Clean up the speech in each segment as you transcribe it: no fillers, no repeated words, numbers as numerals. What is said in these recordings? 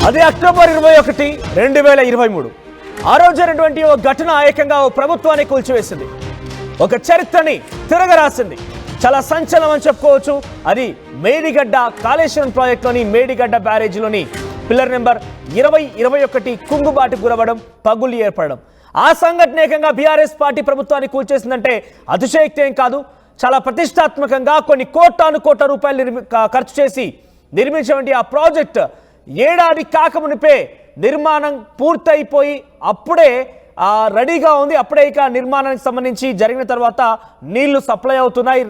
అది అక్టోబర్ 21, 2023. ఆ రోజు జరిగినటువంటి ఓ ఘటన ఏకంగా ఓ ప్రభుత్వాన్ని కూల్చివేసింది, ఒక చరిత్రని తిరగరాసింది. చాలా సంచలనం అని చెప్పుకోవచ్చు. అది మేడిగడ్డ కాళేశ్వరం ప్రాజెక్టులోని మేడిగడ్డ బ్యారేజీలోని పిల్లర్ నెంబర్ 2021 కుంగుబాటు గురవడం, పగులు ఏర్పడడం. ఆ సంఘటన ఏకంగా బీఆర్ఎస్ పార్టీ ప్రభుత్వాన్ని కూల్చేసిందంటే అతిశయోక్తి ఏం కాదు. చాలా ప్రతిష్టాత్మకంగా కొన్ని కోట్ల రూపాయలు ఖర్చు చేసి నిర్మించినటువంటి ఆ ప్రాజెక్ట్ ఏడాది కాకమునిపే నిర్మాణం పూర్తయిపోయి అప్పుడే రెడీగా ఉంది. అప్పుడే ఇక నిర్మాణానికి సంబంధించి జరిగిన తర్వాత నీళ్లు సప్లై అవుతున్నాయి,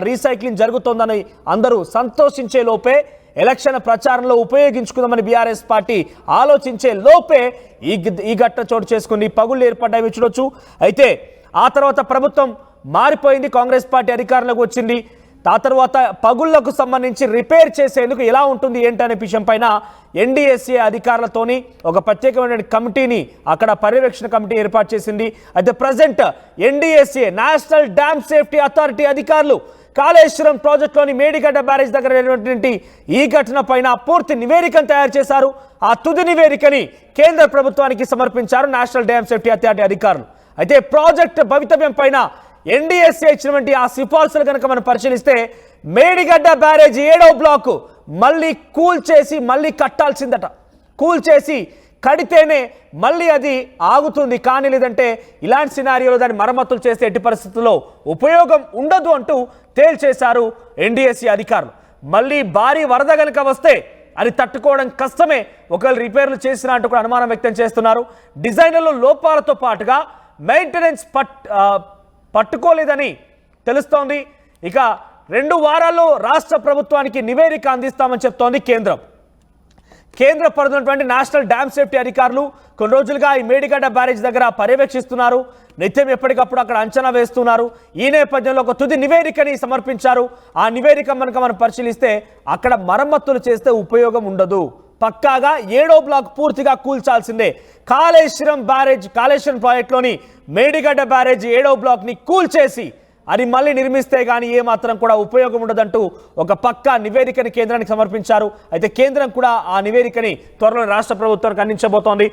రీసైక్లింగ్ జరుగుతుందని అందరూ సంతోషించే లోపే, ఎలక్షన్ ప్రచారంలో ఉపయోగించుకుందామని బీఆర్ఎస్ పార్టీ ఆలోచించే లోపే ఈ ఘటన చోటు చేసుకుని పగుళ్ళు ఏర్పడ్డాయి చూడొచ్చు. అయితే ఆ తర్వాత ప్రభుత్వం మారిపోయింది, కాంగ్రెస్ పార్టీ అధికారంలోకి వచ్చింది. ఆ తర్వాత పగుళ్లకు సంబంధించి రిపేర్ చేసేందుకు ఎలా ఉంటుంది ఏంటనే విషయం పైన ఎన్డీఎస్ఏ అధికారులతోని ఒక ప్రత్యేకమైన కమిటీని అక్కడ పర్యవేక్షణ కమిటీ ఏర్పాటు చేసింది. అయితే present NDSA national dam safety authority అధికారులు కాళేశ్వరం ప్రాజెక్టులోని మేడిగడ్డ బ్యారేజ్ దగ్గర అయినటువంటి ఈ ఘటన పైన పూర్తి నివేదికను తయారు చేశారు. ఆ తుది నివేదికని కేంద్ర ప్రభుత్వానికి సమర్పించారు నేషనల్ డ్యామ్ సేఫ్టీ అథారిటీ అధికారులు. అయితే ప్రాజెక్ట్ భవితవ్యం పైన ఎన్డీఎస్ఏ ఇచ్చినటువంటి ఆ సిఫార్సులు కనుక మనం పరిశీలిస్తే మేడిగడ్డ బ్యారేజ్ 7వ బ్లాకు మళ్ళీ కూల్చేసి మళ్ళీ కట్టాల్సిందట. కూల్చేసి కడితేనే మళ్ళీ అది ఆగుతుంది, కానీ లేదంటే ఇలాంటి సినారియోలో దాన్ని మరమ్మతులు చేస్తే ఎట్టి పరిస్థితుల్లో ఉపయోగం ఉండదు అంటూ తేల్చేశారు ఎన్డీఎస్ఏ అధికారులు. మళ్ళీ భారీ వరద కనుక వస్తే అది తట్టుకోవడం కష్టమే, ఒకవేళ రిపేర్లు చేసినా అంటూ కూడా అనుమానం వ్యక్తం చేస్తున్నారు. డిజైన్లలో లోపాలతో పాటుగా మెయింటెనెన్స్ పట్టుకోలేదని తెలుస్తోంది. ఇక 2 వారాల్లో రాష్ట్ర ప్రభుత్వానికి నివేదిక అందిస్తామని చెప్తోంది కేంద్రం. కేంద్ర పరిధినటువంటి నేషనల్ డ్యామ్ సేఫ్టీ అధికారులు కొన్ని రోజులుగా ఈ మేడిగడ్డ బ్యారేజ్ దగ్గర పర్యవేక్షిస్తున్నారు, నిత్యం ఎప్పటికప్పుడు అక్కడ అంచనా వేస్తున్నారు. ఈ నేపథ్యంలో ఒక తుది నివేదికని సమర్పించారు. ఆ నివేదిక మనం పరిశీలిస్తే అక్కడ మరమ్మతులు చేస్తే ఉపయోగం ఉండదు, పక్కాగా 7వ బ్లాక్ పూర్తిగా కూల్చాల్సిందే. కాళేశ్వరం ప్రాజెక్టులోని మేడిగడ్డ బ్యారేజ్ 7వ బ్లాక్ని కూల్చేసి అది మళ్ళీ నిర్మిస్తే కానీ ఏమాత్రం కూడా ఉపయోగం ఉండదంటూ ఒక పక్కా నివేదికని కేంద్రానికి సమర్పించారు. అయితే కేంద్రం కూడా ఆ నివేదికని త్వరలో రాష్ట్ర ప్రభుత్వానికి అందించబోతోంది.